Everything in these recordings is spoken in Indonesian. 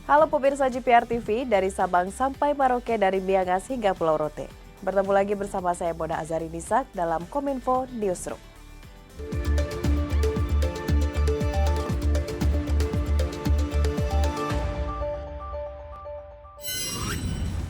Halo pemirsa GPR TV, dari Sabang sampai Merauke, dari Miangas hingga Pulau Rote. Bertemu lagi bersama saya Mona Azari Nisak dalam Kominfo Newsroom.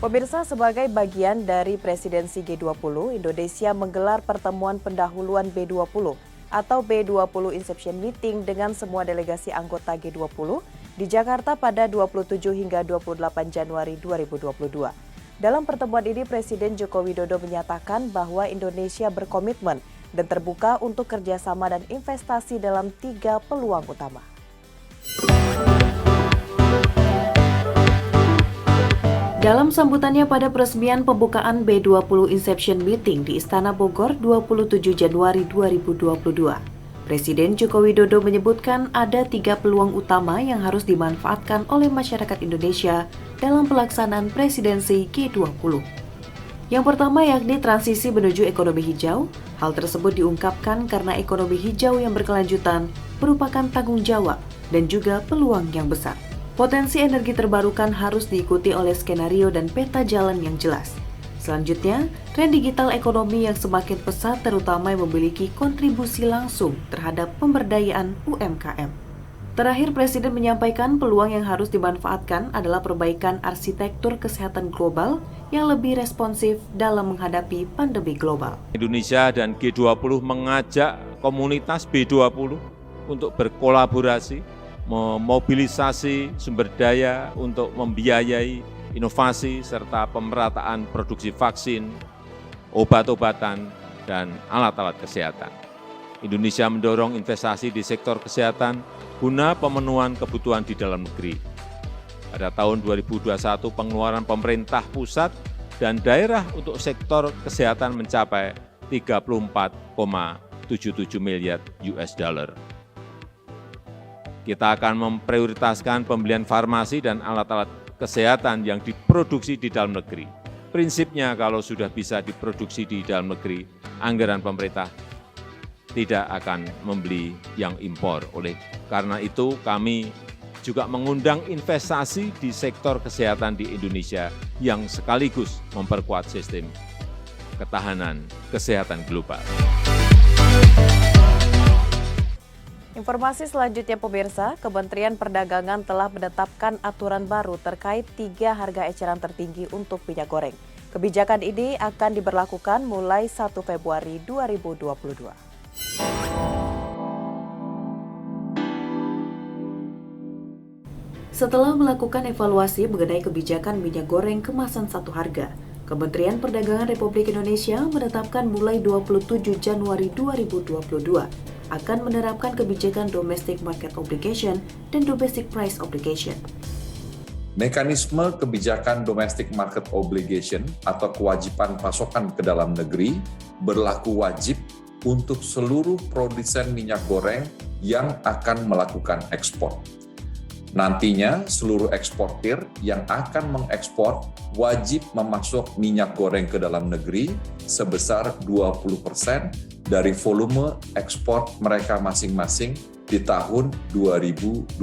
Pemirsa, sebagai bagian dari presidensi G20, Indonesia menggelar pertemuan pendahuluan B20 atau B20 Inception Meeting dengan semua delegasi anggota G20 di Jakarta pada 27 hingga 28 Januari 2022. Dalam pertemuan ini, Presiden Joko Widodo menyatakan bahwa Indonesia berkomitmen dan terbuka untuk kerjasama dan investasi dalam 3 peluang utama. Dalam sambutannya pada peresmian pembukaan B20 Inception Meeting di Istana Bogor 27 Januari 2022, Presiden Joko Widodo menyebutkan ada 3 peluang utama yang harus dimanfaatkan oleh masyarakat Indonesia dalam pelaksanaan presidensi G20. Yang pertama yakni transisi menuju ekonomi hijau. Hal tersebut diungkapkan karena ekonomi hijau yang berkelanjutan merupakan tanggung jawab dan juga peluang yang besar. Potensi energi terbarukan harus diikuti oleh skenario dan peta jalan yang jelas. Selanjutnya, tren digital ekonomi yang semakin pesat terutama yang memiliki kontribusi langsung terhadap pemberdayaan UMKM. Terakhir, Presiden menyampaikan peluang yang harus dimanfaatkan adalah perbaikan arsitektur kesehatan global yang lebih responsif dalam menghadapi pandemi global. Indonesia dan G20 mengajak komunitas B20 untuk berkolaborasi, memobilisasi sumber daya untuk membiayai inovasi serta pemerataan produksi vaksin, obat-obatan, dan alat-alat kesehatan. Indonesia mendorong investasi di sektor kesehatan guna pemenuhan kebutuhan di dalam negeri. Pada tahun 2021, pengeluaran pemerintah pusat dan daerah untuk sektor kesehatan mencapai 34,77 miliar US dollar. Kita akan memprioritaskan pembelian farmasi dan alat-alat kesehatan yang diproduksi di dalam negeri. Prinsipnya kalau sudah bisa diproduksi di dalam negeri, anggaran pemerintah tidak akan membeli yang impor. Oleh karena itu kami juga mengundang investasi di sektor kesehatan di Indonesia yang sekaligus memperkuat sistem ketahanan kesehatan global. Informasi selanjutnya pemirsa, Kementerian Perdagangan telah menetapkan aturan baru terkait 3 harga eceran tertinggi untuk minyak goreng. Kebijakan ini akan diberlakukan mulai 1 Februari 2022. Setelah melakukan evaluasi mengenai kebijakan minyak goreng kemasan satu harga, Kementerian Perdagangan Republik Indonesia menetapkan mulai 27 Januari 2022 akan menerapkan kebijakan Domestic Market Obligation dan Domestic Price Obligation. Mekanisme kebijakan Domestic Market Obligation atau kewajiban pasokan ke dalam negeri berlaku wajib untuk seluruh produsen minyak goreng yang akan melakukan ekspor. Nantinya, seluruh eksportir yang akan mengekspor wajib memasok minyak goreng ke dalam negeri sebesar 20% dari volume ekspor mereka masing-masing di tahun 2022.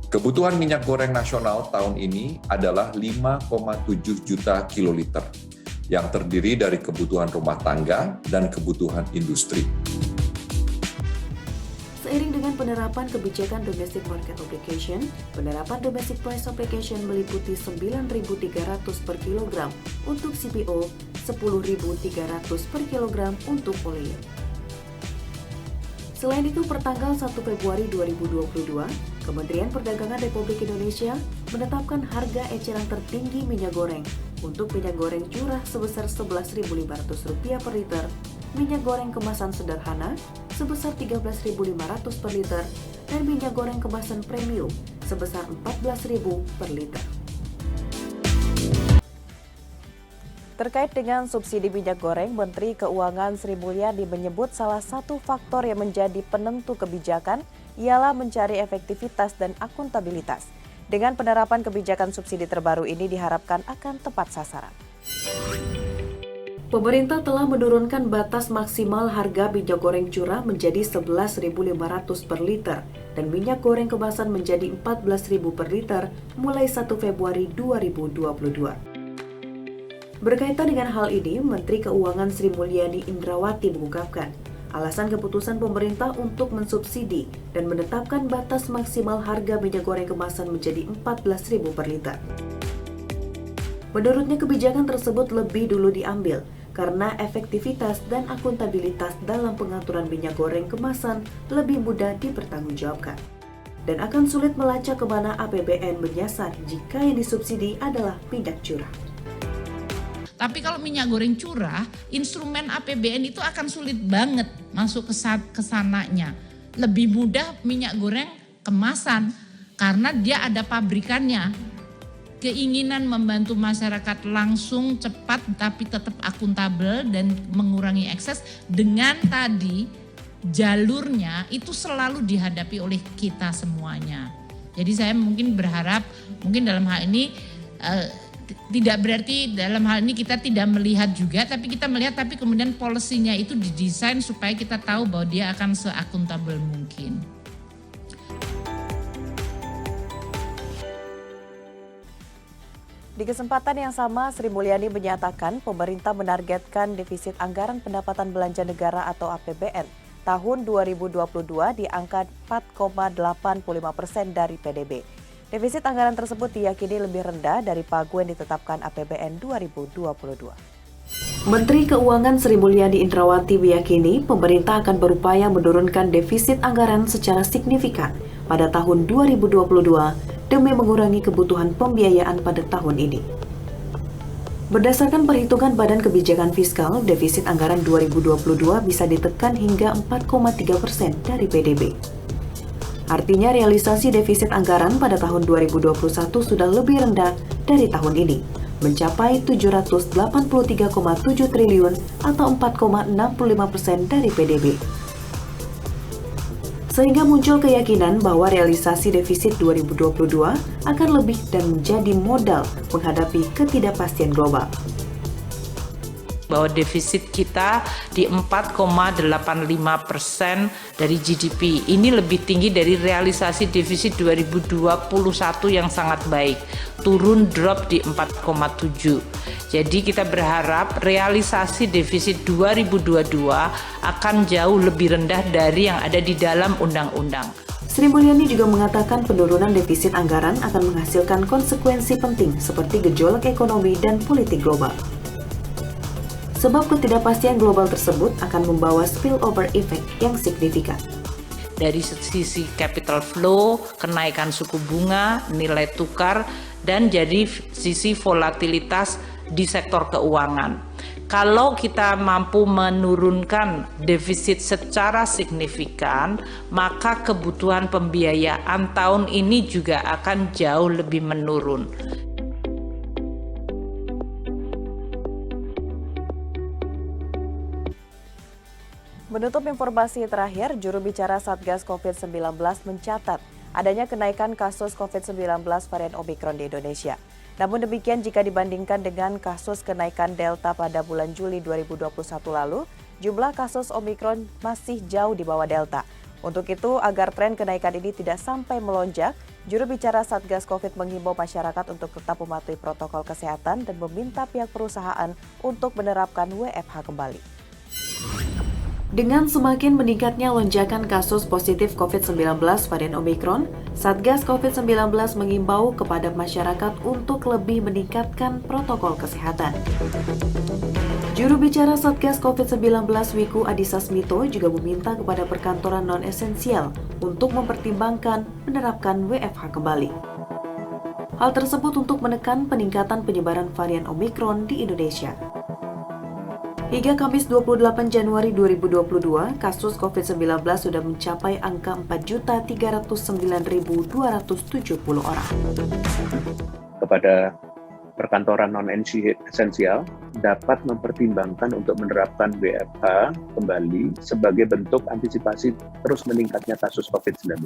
Kebutuhan minyak goreng nasional tahun ini adalah 5,7 juta kiloliter, yang terdiri dari kebutuhan rumah tangga dan kebutuhan industri. Seiring dengan penerapan kebijakan Domestic Market Obligation, penerapan Domestic Price Obligation meliputi 9.300 per kilogram untuk CPO, 10.300 per kilogram untuk oleum. Selain itu, pertanggal 1 Februari 2022, Kementerian Perdagangan Republik Indonesia menetapkan harga eceran tertinggi minyak goreng untuk minyak goreng curah sebesar Rp11.500 per liter, minyak goreng kemasan sederhana sebesar Rp13.500 per liter, dan minyak goreng kemasan premium sebesar Rp14.000 per liter. Terkait dengan subsidi minyak goreng, Menteri Keuangan Sri Mulyani menyebut salah satu faktor yang menjadi penentu kebijakan ialah mencari efektivitas dan akuntabilitas. Dengan penerapan kebijakan subsidi terbaru ini diharapkan akan tepat sasaran. Pemerintah telah menurunkan batas maksimal harga minyak goreng curah menjadi Rp11.500 per liter dan minyak goreng kemasan menjadi Rp14.000 per liter mulai 1 Februari 2022. Berkaitan dengan hal ini, Menteri Keuangan Sri Mulyani Indrawati mengungkapkan, alasan keputusan pemerintah untuk mensubsidi dan menetapkan batas maksimal harga minyak goreng kemasan menjadi Rp14.000 per liter. Menurutnya kebijakan tersebut lebih dulu diambil karena efektivitas dan akuntabilitas dalam pengaturan minyak goreng kemasan lebih mudah dipertanggungjawabkan. Dan akan sulit melacak kemana APBN menyasar jika yang disubsidi adalah minyak curah. Tapi kalau minyak goreng curah, instrumen APBN itu akan sulit banget masuk ke sananya. Lebih mudah minyak goreng kemasan karena dia ada pabrikannya. Keinginan membantu masyarakat langsung, cepat, tapi tetap akuntabel dan mengurangi ekses dengan tadi jalurnya itu selalu dihadapi oleh kita semuanya. Jadi saya mungkin berharap, mungkin dalam hal ini tidak berarti dalam hal ini kita tidak melihat juga, tapi kita melihat, tapi kemudian polisinya itu didesain supaya kita tahu bahwa dia akan seakuntabel mungkin. Di kesempatan yang sama, Sri Mulyani menyatakan pemerintah menargetkan defisit anggaran pendapatan belanja negara atau APBN tahun 2022 di angka 4,85% dari PDB. Defisit anggaran tersebut diyakini lebih rendah dari pagu yang ditetapkan APBN 2022. Menteri Keuangan Sri Mulyani Indrawati meyakini pemerintah akan berupaya menurunkan defisit anggaran secara signifikan pada tahun 2022 demi mengurangi kebutuhan pembiayaan pada tahun ini. Berdasarkan perhitungan Badan Kebijakan Fiskal, defisit anggaran 2022 bisa ditekan hingga 4,3% dari PDB. Artinya realisasi defisit anggaran pada tahun 2021 sudah lebih rendah dari tahun ini, mencapai 783,7 triliun atau 4,65% dari PDB. Sehingga muncul keyakinan bahwa realisasi defisit 2022 akan lebih dan menjadi modal menghadapi ketidakpastian global. Bahwa defisit kita di 4,85% dari GDP. Ini lebih tinggi dari realisasi defisit 2021 yang sangat baik. Turun drop di 4,7. Jadi kita berharap realisasi defisit 2022 akan jauh lebih rendah dari yang ada di dalam undang-undang. Sri Mulyani juga mengatakan penurunan defisit anggaran akan menghasilkan konsekuensi penting seperti gejolak ekonomi dan politik global. Sebab ketidakpastian global tersebut akan membawa spillover effect yang signifikan. Dari sisi capital flow, kenaikan suku bunga, nilai tukar, dan jadi sisi volatilitas di sektor keuangan. Kalau kita mampu menurunkan defisit secara signifikan, maka kebutuhan pembiayaan tahun ini juga akan jauh lebih menurun. Menutup informasi terakhir, juru bicara Satgas COVID-19 mencatat adanya kenaikan kasus COVID-19 varian Omicron di Indonesia. Namun demikian, jika dibandingkan dengan kasus kenaikan Delta pada bulan Juli 2021 lalu, jumlah kasus Omicron masih jauh di bawah Delta. Untuk itu, agar tren kenaikan ini tidak sampai melonjak, juru bicara Satgas COVID menghimbau masyarakat untuk tetap mematuhi protokol kesehatan dan meminta pihak perusahaan untuk menerapkan WFH kembali. Dengan semakin meningkatnya lonjakan kasus positif COVID-19 varian Omicron, Satgas COVID-19 mengimbau kepada masyarakat untuk lebih meningkatkan protokol kesehatan. Juru bicara Satgas COVID-19 Wiku Adhisa Smito juga meminta kepada perkantoran non-esensial untuk mempertimbangkan menerapkan WFH kembali. Hal tersebut untuk menekan peningkatan penyebaran varian Omicron di Indonesia. Hingga Kamis 28 Januari 2022, kasus COVID-19 sudah mencapai angka 4.309.270 orang. Kepada perkantoran non-esensial dapat mempertimbangkan untuk menerapkan WFH kembali sebagai bentuk antisipasi terus meningkatnya kasus COVID-19.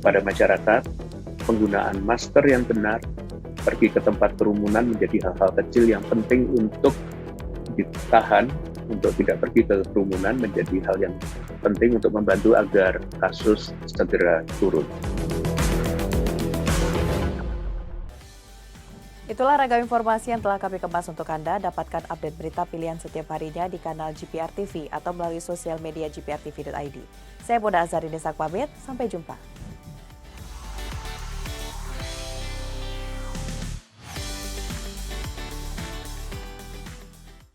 Pada masyarakat, penggunaan masker yang benar, pergi ke tempat kerumunan menjadi hal-hal kecil yang penting untuk ditahan untuk tidak pergi ke kerumunan menjadi hal yang penting untuk membantu agar kasus segera turun. Itulah ragam informasi yang telah kami kemas untuk Anda. Dapatkan update berita pilihan setiap harinya di kanal GPR TV atau melalui sosial media gprtv.id. Saya Boda Azarini pamit, sampai jumpa.